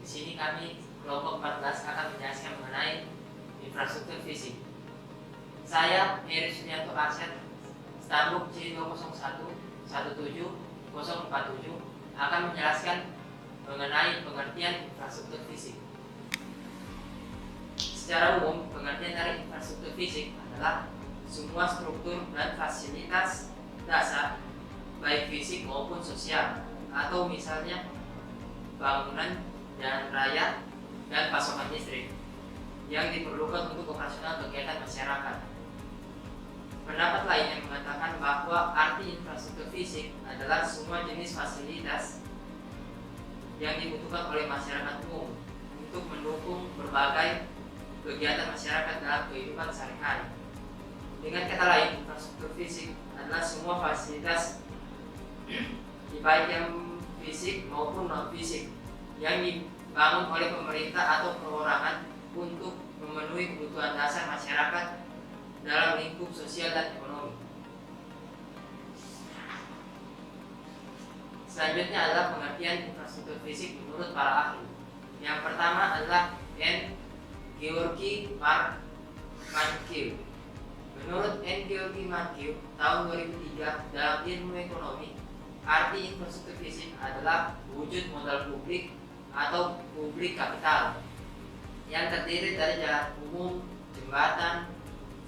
Di sini kami kelompok 14 akan menjelaskan mengenai infrastruktur fisik. Saya Heri Sumianto Arsyad, Stambuk C201-17047 akan menjelaskan mengenai pengertian infrastruktur fisik. Secara umum, pengertian dari infrastruktur fisik adalah semua struktur dan fasilitas dasar, baik fisik maupun sosial, atau misalnya bangunan, jalan raya, dan pasokan listrik yang diperlukan untuk operasional kegiatan masyarakat. Pendapat lain yang mengatakan bahwa arti infrastruktur fisik adalah semua jenis fasilitas yang dibutuhkan oleh masyarakat umum untuk mendukung berbagai kegiatan masyarakat dalam kehidupan sehari-hari. Dengan kata lain, infrastruktur fisik adalah semua fasilitas baik yang fisik maupun non-fisik yang dibangun oleh pemerintah atau perorangan untuk memenuhi kebutuhan dasar masyarakat dalam lingkup sosial dan ekonomi. Selanjutnya adalah pengertian infrastruktur fisik menurut para ahli. Yang pertama adalah N. Georgi Markiw. Menurut N. Georgi Markiw, tahun 2003 dalam ilmu ekonomi, arti infrastruktur fisik adalah wujud modal publik atau publik kapital yang terdiri dari jalan umum, jembatan,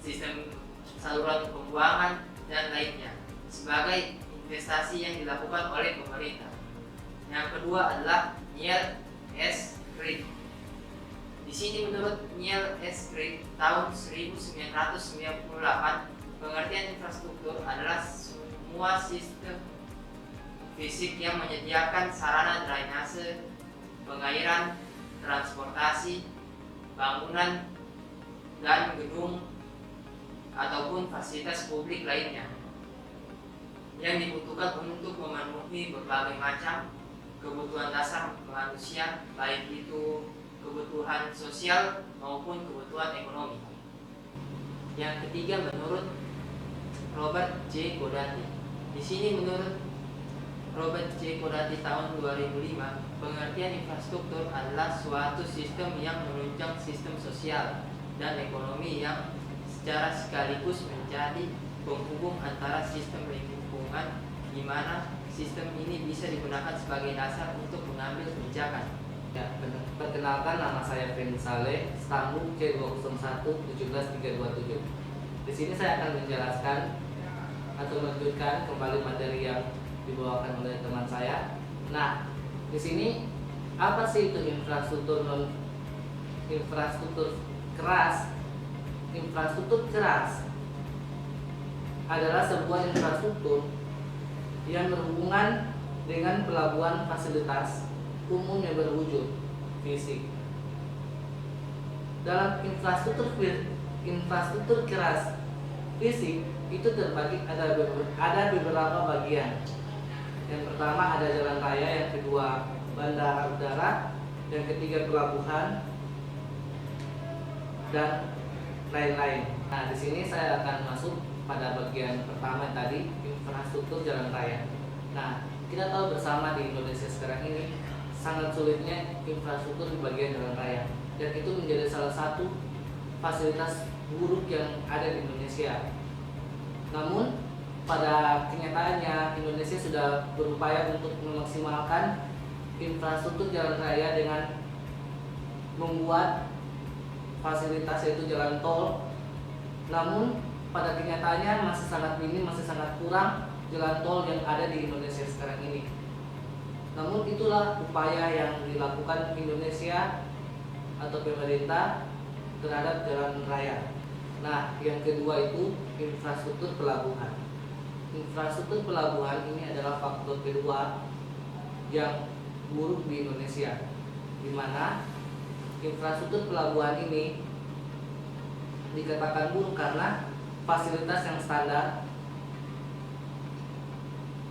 sistem saluran pembuangan, dan lainnya sebagai investasi yang dilakukan oleh pemerintah. Yang kedua adalah Neil S. Krieg. Di sini menurut Neil S. Krieg tahun 1998, pengertian infrastruktur adalah semua sistem fisik yang menyediakan sarana drainase, pengairan, transportasi, bangunan, dan gedung ataupun fasilitas publik lainnya yang dibutuhkan untuk memenuhi berbagai macam kebutuhan dasar manusia, baik itu kebutuhan sosial maupun kebutuhan ekonomi. Yang ketiga menurut Robert J. Godati. Di sini menurut Robert J. Godati tahun 2005, pengertian infrastruktur adalah suatu sistem yang menunjang sistem sosial dan ekonomi yang secara sekaligus menjadi penghubung antara sistem lingkungan, di mana sistem ini bisa digunakan sebagai dasar untuk mengambil kebijakan. Ya, perkenalkan, nama saya Fendi Saleh, Stambuk C201-17327. Di sini saya akan menjelaskan atau melanjutkan kembali materi yang dibawakan oleh teman saya. Nah, di sini apa sih itu infrastruktur keras? Infrastruktur keras adalah sebuah infrastruktur yang berhubungan dengan pelabuhan fasilitas umum yang berwujud fisik. Dalam infrastruktur keras fisik itu terbagi ada beberapa bagian. Yang pertama ada jalan raya, yang kedua bandara udara, yang ketiga pelabuhan, dan lain-lain. Nah, di sini saya akan masuk pada bagian pertama tadi, infrastruktur jalan raya. Nah, kita tahu bersama di Indonesia sekarang ini sangat sulitnya infrastruktur di bagian jalan raya, dan itu menjadi salah satu fasilitas buruk yang ada di Indonesia. Namun pada kenyataannya Indonesia sudah berupaya untuk memaksimalkan infrastruktur jalan raya dengan membuat fasilitas yaitu jalan tol. Namun pada kenyataannya masih sangat minim, masih sangat kurang jalan tol yang ada di Indonesia sekarang ini. Namun itulah upaya yang dilakukan Indonesia atau pemerintah terhadap jalan raya. Nah, yang kedua itu infrastruktur pelabuhan. Infrastruktur pelabuhan ini adalah faktor kedua yang buruk di Indonesia, di mana infrastruktur pelabuhan ini dikatakan buruk karena fasilitas yang standar,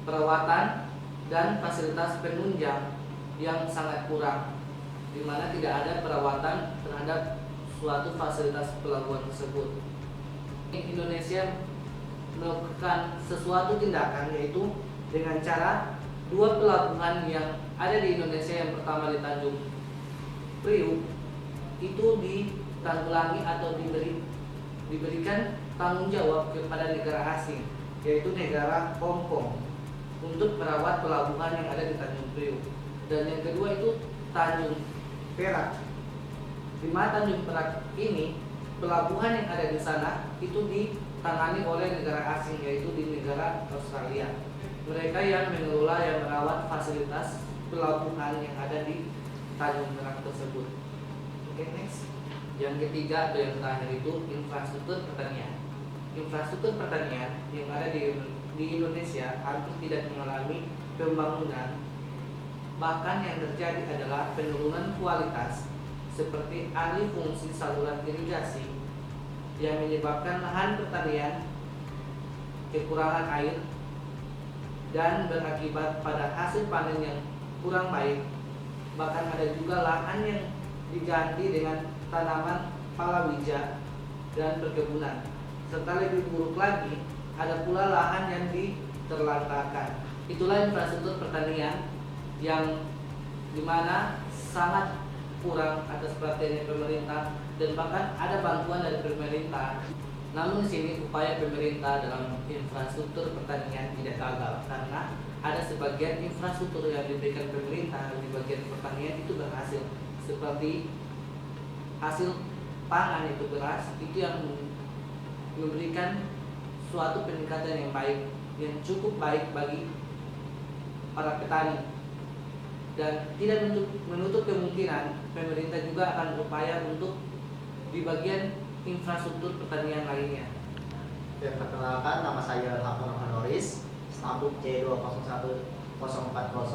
perawatan, dan fasilitas penunjang yang sangat kurang, di mana tidak ada perawatan terhadap suatu fasilitas pelabuhan tersebut. Indonesia melakukan sesuatu tindakan, yaitu dengan cara dua pelabuhan yang ada di Indonesia, yang pertama di Tanjung Priok itu ditanggulangi atau diberikan tanggung jawab kepada negara asing, yaitu negara Hong Kong, untuk merawat pelabuhan yang ada di Tanjung Priok. Dan yang kedua itu Tanjung Perak. Di mana Tanjung Perak ini, pelabuhan yang ada di sana itu ditangani oleh negara asing, yaitu di negara Australia. Mereka yang mengelola, yang merawat fasilitas pelabuhan yang ada di Tanjung Perak tersebut. Oke, next. Yang ketiga atau yang terakhir itu infrastruktur pertanian. Infrastruktur pertanian yang ada di Indonesia hampir tidak mengalami pembangunan. Bahkan yang terjadi adalah penurunan kualitas, seperti alih fungsi saluran irigasi yang menyebabkan lahan pertanian kekurangan air dan berakibat pada hasil panen yang kurang baik. Bahkan ada juga lahan yang diganti dengan tanaman palawija dan perkebunan. Serta lebih buruk lagi, ada pula lahan yang diterlantarkan. Itulah infrastruktur pertanian yang dimana sangat kurang atas perhatian pemerintah, dan bahkan ada bantuan dari pemerintah. Namun di sini upaya pemerintah dalam infrastruktur pertanian tidak gagal, karena ada sebagian infrastruktur yang diberikan pemerintah di bagian pertanian itu berhasil, seperti hasil pangan itu beras, itu yang memberikan suatu peningkatan yang baik, yang cukup baik bagi para petani, dan tidak menutup kemungkinan pemerintah juga akan berupaya untuk di bagian infrastruktur pertanian lainnya. Perkenalkan, nama saya Hartono Hanoris, stambuk C201040.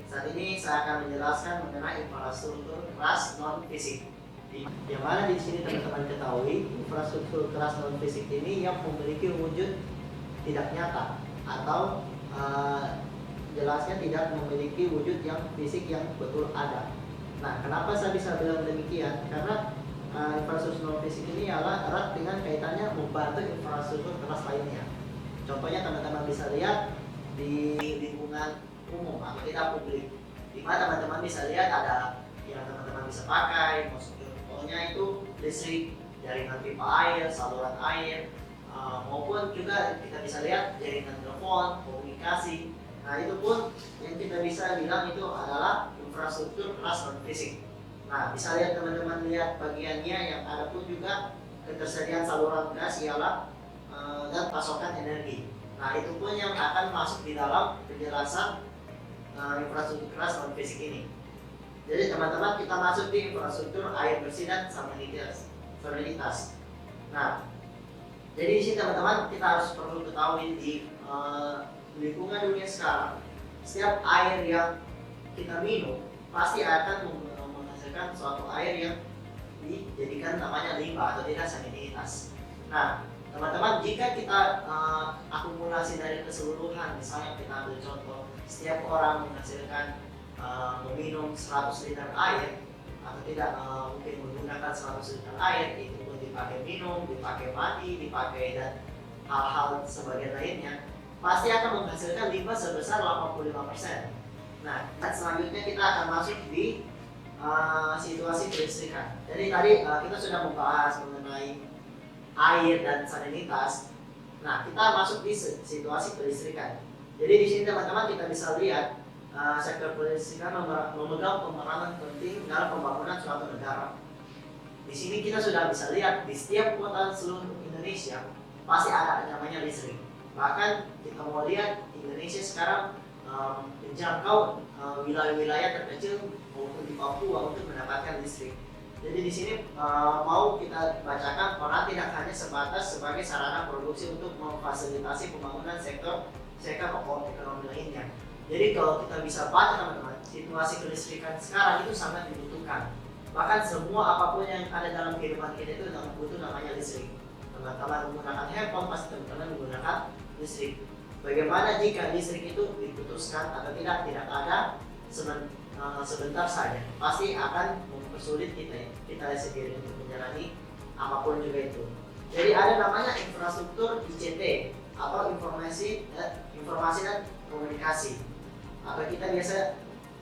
Saat ini saya akan menjelaskan mengenai infrastruktur keras non fisik. Yang mana di sini teman-teman ketahui, infrastruktur keras non fisik ini yang memiliki wujud tidak nyata atau jelasnya tidak memiliki wujud yang fisik yang betul ada. Nah, kenapa saya bisa bilang demikian? Karena infrastruktur non fisik ini adalah erat dengan kaitannya membantu infrastruktur keras lainnya. Contohnya teman-teman bisa lihat di lingkungan umum atau kita publik, di mana teman-teman bisa lihat ada yang teman-teman bisa pakai, maksudnya itu listrik, jaringan pipa air, saluran air, maupun juga kita bisa lihat jaringan telepon, komunikasi. Nah, itu pun yang kita bisa bilang itu adalah infrastruktur keras non fisik. Nah, bisa lihat teman-teman lihat bagiannya yang ada pun juga ketersediaan saluran gas ialah dan pasokan energi. Nah, itu pun yang akan masuk di dalam penjelasan infrastruktur keras non fisik ini. Jadi teman-teman, kita masuk di infrastruktur air bersih dan salinitas. Nah, jadi di sini teman-teman kita harus perlu ketahui di lingkungan dunia sekarang, setiap air yang kita minum pasti akan menghasilkan suatu air yang dijadikan namanya limbah atau tidak salinitas. Nah, teman-teman, jika kita akumulasi dari keseluruhan, misalnya kita ambil contoh, setiap orang menghasilkan meminum 100 liter air atau tidak mungkin menggunakan 100 liter air, itu pun dipakai minum, dipakai mandi, dipakai dan hal-hal sebagian lainnya, pasti akan menghasilkan limbah sebesar 85%. Nah, dan selanjutnya kita akan masuk di situasi kelistrikan. Jadi tadi kita sudah membahas mengenai air dan salinitas. Nah, kita masuk di situasi kelistrikan. Jadi di sini teman-teman kita bisa lihat sektor kelistrikan memegang peranan penting dalam pembangunan suatu negara. Di sini kita sudah bisa lihat di setiap kota seluruh Indonesia pasti ada namanya listrik. Bahkan kita mau lihat Indonesia sekarang menjangkau wilayah-wilayah terkecil maupun di Papua untuk mendapatkan listrik. Jadi di sini mau kita bacakan peran tidak hanya sebatas sebagai sarana produksi untuk memfasilitasi pembangunan sektor ekonomi lainnya. Jadi kalau kita bisa baca teman-teman, situasi kelistrikan sekarang itu sangat dibutuhkan. Bahkan semua apapun yang ada dalam kehidupan kita itu butuh namanya listrik. Teman-teman menggunakan handphone, pasti teman-teman menggunakan listrik. Bagaimana jika listrik itu diputuskan atau tidak ada sebentar saja, pasti akan mempersulit kita sendiri untuk menjalani apapun juga itu. Jadi ada namanya infrastruktur ICT atau informasi dan komunikasi, atau kita biasa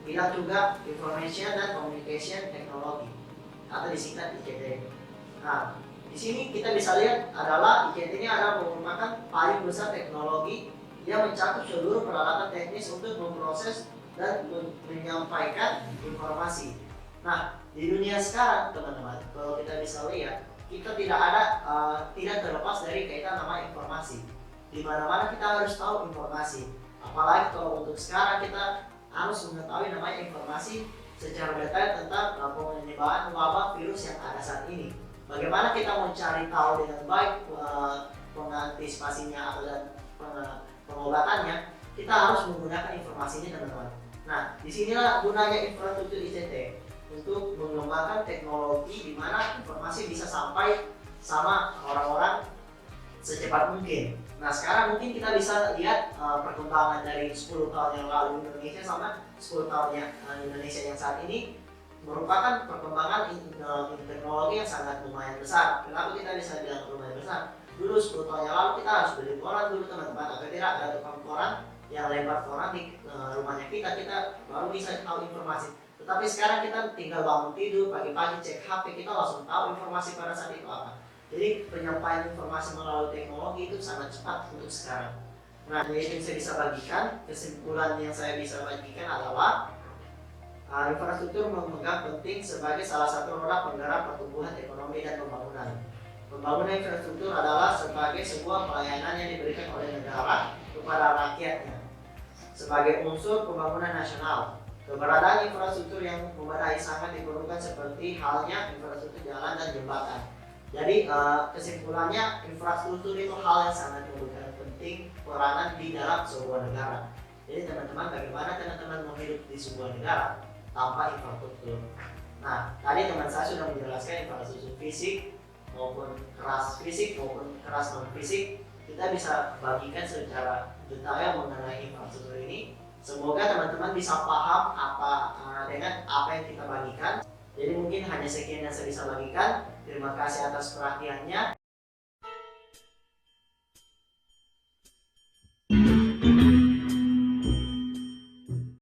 bidang juga Information dan Communication Technology atau disingkat ICT. Nah, di sini kita bisa lihat adalah ICT ini adalah merupakan paling besar teknologi yang mencakup seluruh peralatan teknis untuk memproses dan menyampaikan informasi. Nah, di dunia sekarang teman-teman, kalau kita bisa lihat, kita tidak terlepas dari kaitan nama informasi. Di mana-mana kita harus tahu informasi. Apalagi kalau untuk sekarang kita harus mengetahui namanya informasi secara detail tentang penyebaran wabah virus yang ada saat ini. Bagaimana kita mencari tahu dengan baik pengantisipasinya atau pengobatannya, kita harus menggunakan informasi ini teman-teman. Nah, disinilah gunanya infrastruktur ICT untuk mengembangkan teknologi di mana informasi bisa sampai sama orang-orang secepat mungkin. Nah, sekarang mungkin kita bisa lihat perkembangan dari 10 tahun yang lalu Indonesia sama 10 tahunnya Indonesia yang saat ini merupakan perkembangan teknologi yang sangat lumayan besar. Kenapa kita bisa bilang lumayan besar? Dulu 10 tahun yang lalu kita harus beli koran dulu teman-teman, agar tidak ada tukang koran yang lempar koran di rumahnya kita baru bisa tahu informasi. Tetapi sekarang kita tinggal bangun tidur, pagi-pagi cek HP, kita langsung tahu informasi pada saat itu apa. Jadi penyampaian informasi melalui teknologi itu sangat cepat untuk sekarang. Nah, jadi yang saya bisa bagikan, kesimpulan yang saya bisa bagikan adalah infrastruktur memegang penting sebagai salah satu roda penggerak pertumbuhan ekonomi dan pembangunan. Pembangunan infrastruktur adalah sebagai sebuah pelayanan yang diberikan oleh negara kepada rakyatnya sebagai unsur pembangunan nasional. Keberadaan infrastruktur yang memadai sangat diperlukan seperti halnya infrastruktur jalan dan jembatan. Jadi kesimpulannya infrastruktur itu hal yang sangat memberikan penting peranan di dalam sebuah negara. Jadi teman-teman, bagaimana teman-teman mau hidup di sebuah negara tanpa infrastruktur? Nah, tadi teman saya sudah menjelaskan infrastruktur fisik maupun keras fisik maupun keras non fisik. Kita bisa bagikan secara detail mengenai infrastruktur ini. Semoga teman-teman bisa paham dengan apa yang kita bagikan. Jadi mungkin hanya sekian yang saya bisa bagikan. Terima kasih atas perhatiannya.